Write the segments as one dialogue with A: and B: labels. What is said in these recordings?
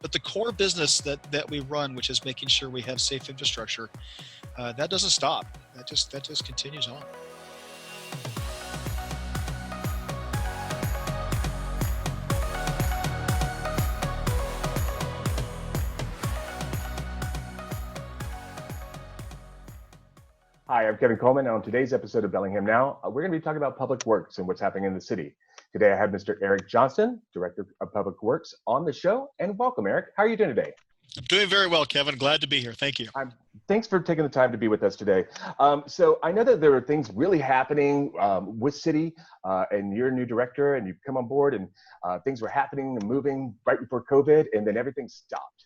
A: But the core business that we run, which is making sure we have safe infrastructure, that doesn't stop. That just continues on.
B: Hi, I'm Kevin Coleman, and on today's episode of Bellingham Now, we're going to be talking about public works and what's happening in the city. Today, I have Mr. Eric Johnston, Director of Public Works, on the show. And welcome, Eric. How are you doing today?
A: I'm doing very well, Kevin. Glad to be here. Thank you.
B: Thanks for taking the time to be with us today. So I know that there are things really happening with City, and you're a new director, and you've come on board, and things were happening and moving right before COVID, and then everything stopped.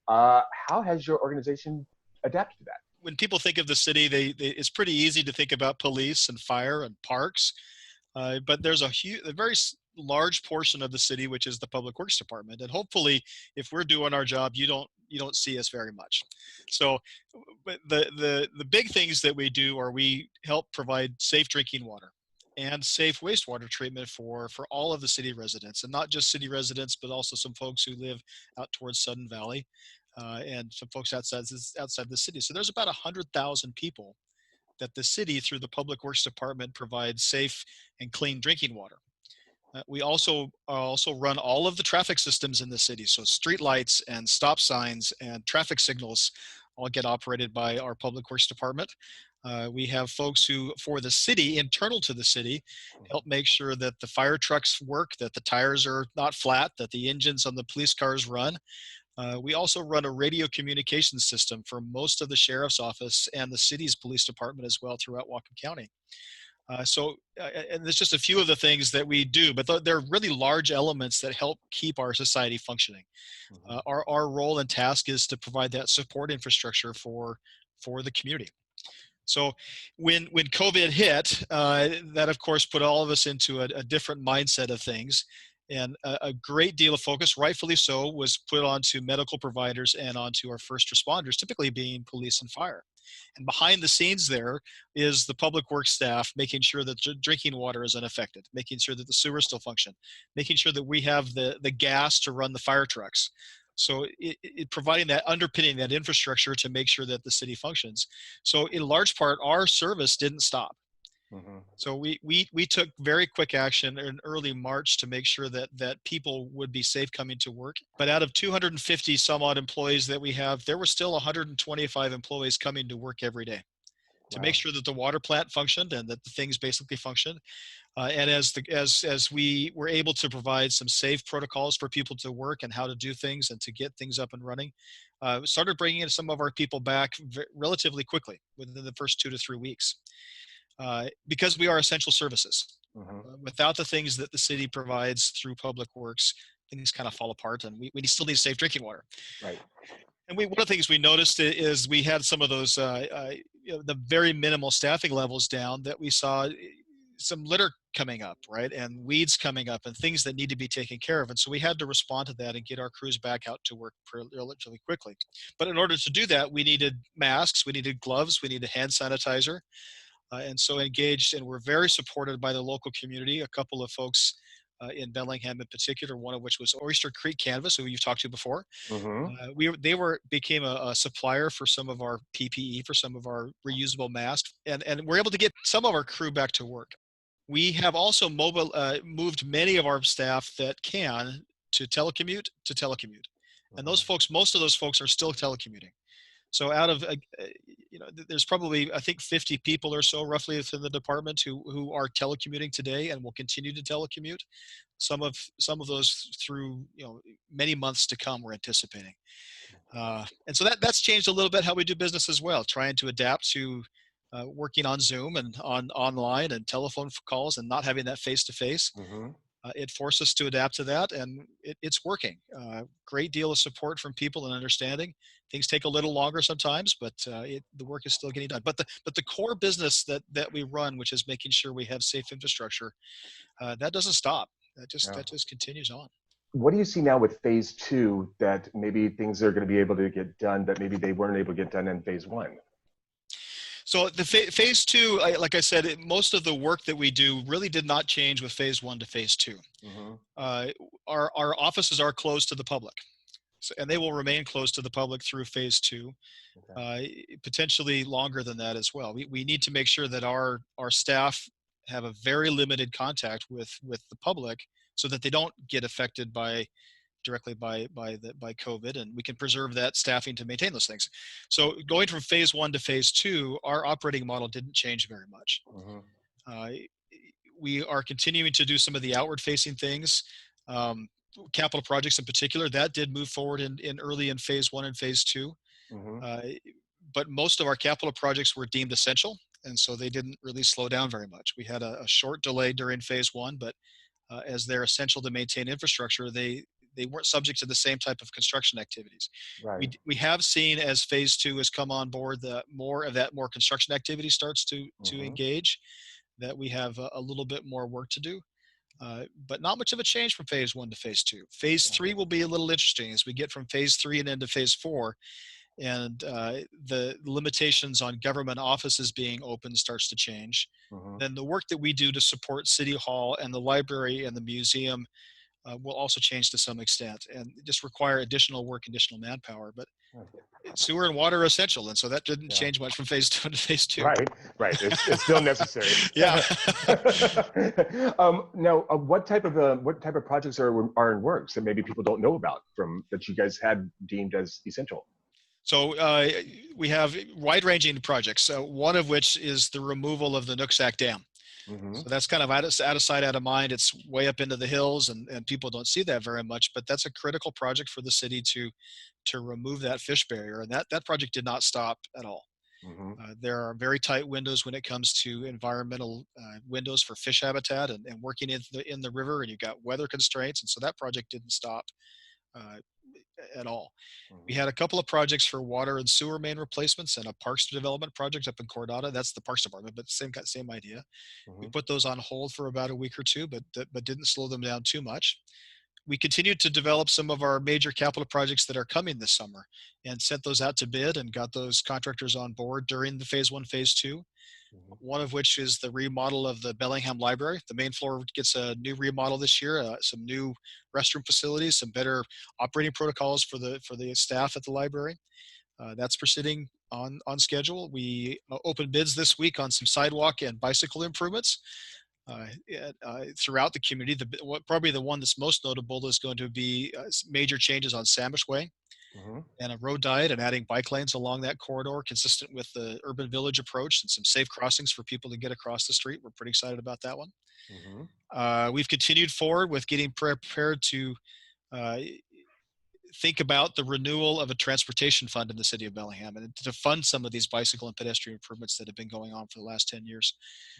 B: How has your organization adapted to that?
A: When people think of the city, it's pretty easy to think about police and fire and parks, but there's a very large portion of the city which is the Public Works Department, and hopefully, if we're doing our job, you don't see us very much. So, but the big things that we do are we help provide safe drinking water and safe wastewater treatment for all of the city residents, and not just city residents, but also some folks who live out towards Sudden Valley. And some folks outside the city. So there's about 100,000 people that the city, through the Public Works Department, provides safe and clean drinking water. We also run all of the traffic systems in the city. So street lights and stop signs and traffic signals all get operated by our Public Works Department. We have folks who, for the city, internal to the city, help make sure that the fire trucks work, that the tires are not flat, that the engines on the police cars run. We also run a radio communications system for most of the sheriff's office and the city's police department as well throughout Whatcom County. And there's just a few of the things that we do, but they're really large elements that help keep our society functioning. Our role and task is to provide that support infrastructure for the community. So when COVID hit, that of course put all of us into a different mindset of things. And a great deal of focus, rightfully so, was put onto medical providers and onto our first responders, typically being police and fire. And behind the scenes there is the public works staff making sure that drinking water is unaffected, making sure that the sewers still function, making sure that we have the gas to run the fire trucks. So providing that, underpinning that infrastructure to make sure that the city functions. So in large part, our service didn't stop. So we took very quick action in early March to make sure that people would be safe coming to work. But out of 250 some odd employees that we have, there were still 125 employees coming to work every day to make sure that the water plant functioned and that the things basically functioned. And as we were able to provide some safe protocols for people to work and how to do things and to get things up and running, we started bringing in some of our people back relatively quickly within the first 2 to 3 weeks. Because we are essential services. Without the things that the city provides through public works, things kind of fall apart, and we still need safe drinking water.
B: Right.
A: And one of the things we noticed is we had some of those, the very minimal staffing levels down, that we saw some litter coming up, right, and weeds coming up and things that need to be taken care of. And so we had to respond to that and get our crews back out to work relatively quickly. But in order to do that, we needed masks, we needed gloves, we needed hand sanitizer. And so engaged, and we're very supported by the local community. A couple of folks in Bellingham in particular, one of which was Oyster Creek Canvas, who you've talked to before. They became a supplier for some of our PPE, for some of our reusable masks, and we're able to get some of our crew back to work. We have also moved many of our staff that can to telecommute. And those folks, most of those folks are still telecommuting. So out of, there's probably, I think, 50 people or so roughly within the department who are telecommuting today and will continue to telecommute. Some of those through, many months to come, we're anticipating. And so that's changed a little bit how we do business as well, trying to adapt to working on Zoom and online and telephone calls and not having that face-to-face. It forced us to adapt to that, and it's working. Great deal of support from people and understanding. Things take a little longer sometimes, but the work is still getting done. But the core business that we run, which is making sure we have safe infrastructure, that doesn't stop. That just continues on.
B: What do you see now with phase 2 that maybe things are going to be able to get done that maybe they weren't able to get done in phase 1?
A: So the phase 2, like I said, most of the work that we do really did not change with phase 1 to phase 2. Our offices are closed to the public. So, and they will remain closed to the public through phase two,
B: Okay.
A: uh, potentially longer than that as well. We need to make sure that our staff have a very limited contact with the public so that they don't get affected directly by COVID, and we can preserve that staffing to maintain those things. So going from phase one to phase two, our operating model didn't change very much.
B: Mm-hmm.
A: Uh, we are continuing to do some of the outward facing things. Um, Capital projects in particular, that did move forward in early in phase one and phase two.
B: Mm-hmm.
A: Uh, but most of our capital projects were deemed essential, and so they didn't really slow down very much. We had a short delay during phase one, but as they're essential to maintain infrastructure, they weren't subject to the same type of construction activities.
B: Right.
A: We have seen as phase two has come on board, the more construction activity starts to
B: Mm-hmm.
A: engage, that we have a little bit more work to do. But not much of a change from phase one to phase two. Phase three
B: Gotcha.
A: will be a little interesting as we get from phase three and into phase four, and the limitations on government offices being open starts to change.
B: Mm-hmm.
A: Then the work that we do to support City Hall and the library and the museum will also change to some extent, and just require additional work, additional manpower. But sewer and water are essential, and so that didn't
B: Yeah.
A: change much from phase two to phase two.
B: Right, right. It's still necessary.
A: Yeah.
B: Now, what type of projects are in works that maybe people don't know about from that you guys had deemed as essential?
A: So we have wide-ranging projects. One of which is the removal of the Nooksack Dam.
B: Mm-hmm.
A: So that's kind of out of sight, out of mind. It's way up into the hills, and people don't see that very much. But that's a critical project for the city to remove that fish barrier, and that project did not stop at all.
B: Mm-hmm.
A: There are very tight windows when it comes to environmental windows for fish habitat and working in the river, and you've got weather constraints, and so that project didn't stop uh, at all. We
B: Mm-hmm.
A: had a couple of projects for water and sewer main replacements and a parks development project up in Cordata. That's the Parks Department, but same idea. We
B: Mm-hmm.
A: put those on hold for about a week or two, but didn't slow them down too much. We continued to develop some of our major capital projects that are coming this summer, and sent those out to bid and got those contractors on board during the phase one, phase two.
B: Mm-hmm.
A: One of which is the remodel of the Bellingham Library. The main floor gets a new remodel this year, some new restroom facilities, some better operating protocols for the staff at the library. That's proceeding on schedule. We opened bids this week on some sidewalk and bicycle improvements throughout the community. Probably the one that's most notable is going to be major changes on Samish Way
B: Mm-hmm.
A: and a road diet, and adding bike lanes along that corridor consistent with the urban village approach, and some safe crossings for people to get across the street. We're pretty excited about that one.
B: Mm-hmm.
A: We've continued forward with getting prepared to uh, think about the renewal of a transportation fund in the city of Bellingham, and to fund some of these bicycle and pedestrian improvements that have been going on for the last 10 years.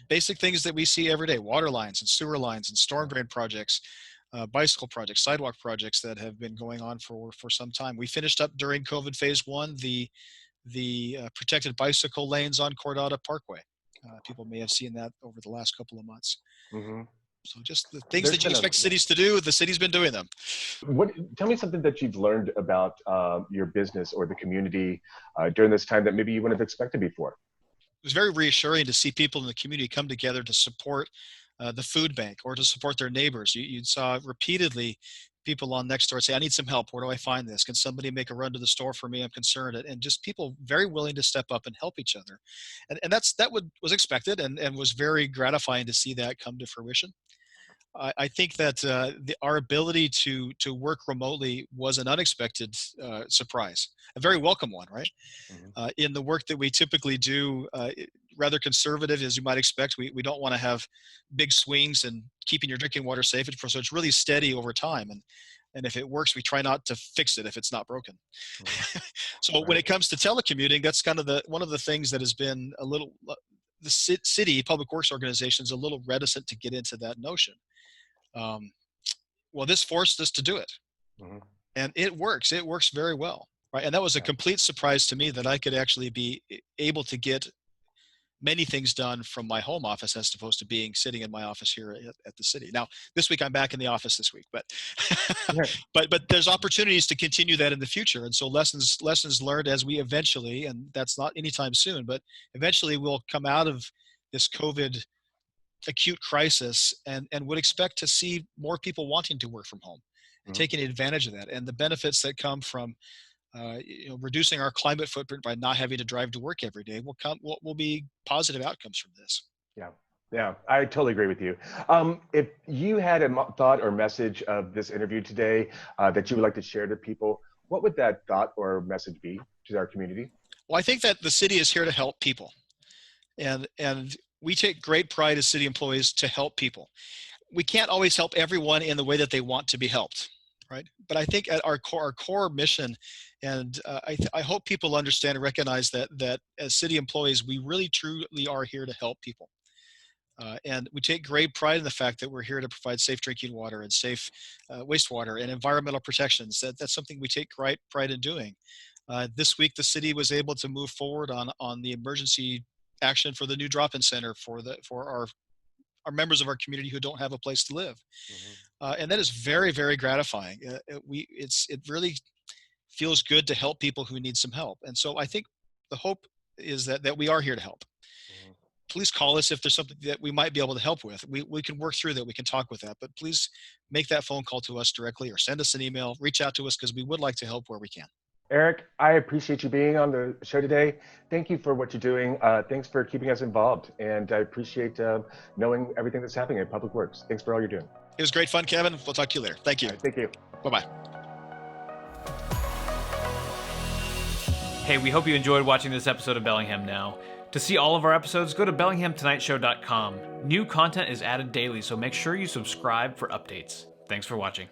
A: Basic things that we see every day: water lines and sewer lines and storm drain projects, bicycle projects, sidewalk projects that have been going on for some time. We finished up during COVID phase one the protected bicycle lanes on Cordata Parkway. People may have seen that over the last couple of months.
B: Mm-hmm.
A: So just the things
B: There's
A: that you
B: been a
A: expect cities to do, the city's been doing them.
B: Tell me something that you've learned about your business or the community during this time that maybe you wouldn't have expected before.
A: It was very reassuring to see people in the community come together to support the food bank or to support their neighbors. You saw repeatedly people on Nextdoor say, "I need some help. Where do I find this? Can somebody make a run to the store for me? I'm concerned." And just people very willing to step up and help each other. And was expected, and was very gratifying to see that come to fruition. I think that our ability to work remotely was an unexpected surprise, a very welcome one, right?
B: Mm-hmm.
A: In the work that we typically do, rather conservative as you might expect. We don't want to have big swings and keeping your drinking water safe. So it's really steady over time. And if it works, we try not to fix it if it's not broken.
B: Mm-hmm.
A: So when
B: Right.
A: it comes to telecommuting, that's kind of one of the things that has been a little, the city public works organization is a little reticent to get into that notion. Well, this forced us to do it,
B: Mm-hmm.
A: and it works. It works very well, right? And that was a
B: Yeah.
A: complete surprise to me that I could actually be able to get many things done from my home office as opposed to sitting in my office here at the city. Now, this week I'm back in the office this week, but
B: Yeah.
A: but there's opportunities to continue that in the future. And so lessons learned as we eventually, and that's not anytime soon, but eventually we'll come out of this COVID acute crisis and would expect to see more people wanting to work from home and
B: Mhm.
A: taking advantage of that, and the benefits that come from reducing our climate footprint by not having to drive to work every day will be positive outcomes from this.
B: Yeah. Yeah, I totally agree with you. If you had a thought or message of this interview today that you would like to share to people, what would that thought or message be to our community?
A: Well, I think that the city is here to help people, and we take great pride as city employees to help people. We can't always help everyone in the way that they want to be helped, right? But I think at our core mission, and I hope people understand and recognize that as city employees, we really truly are here to help people. And we take great pride in the fact that we're here to provide safe drinking water and safe wastewater and environmental protections. That's something we take great pride in doing. This week, the city was able to move forward on the emergency action for the new drop-in center for our members of our community who don't have a place to live,
B: Mhm.
A: and that is very, very gratifying. It really feels good to help people who need some help, and so I think the hope is that we are here to help.
B: Mhm.
A: Please call us if there's something that we might be able to help with. We can work through that. We can talk with that, but please make that phone call to us directly or send us an email. Reach out to us because we would like to help where we can.
B: Eric, I appreciate you being on the show today. Thank you for what you're doing. Thanks for keeping us involved. And I appreciate knowing everything that's happening in Public Works. Thanks for all you're doing.
A: It was great fun, Kevin. We'll talk to you later. Thank
B: All
A: you.
B: right, thank you.
A: Bye bye.
C: Hey, we hope you enjoyed watching this episode of Bellingham Now. To see all of our episodes, go to BellinghamTonightShow.com. New content is added daily, so make sure you subscribe for updates. Thanks for watching.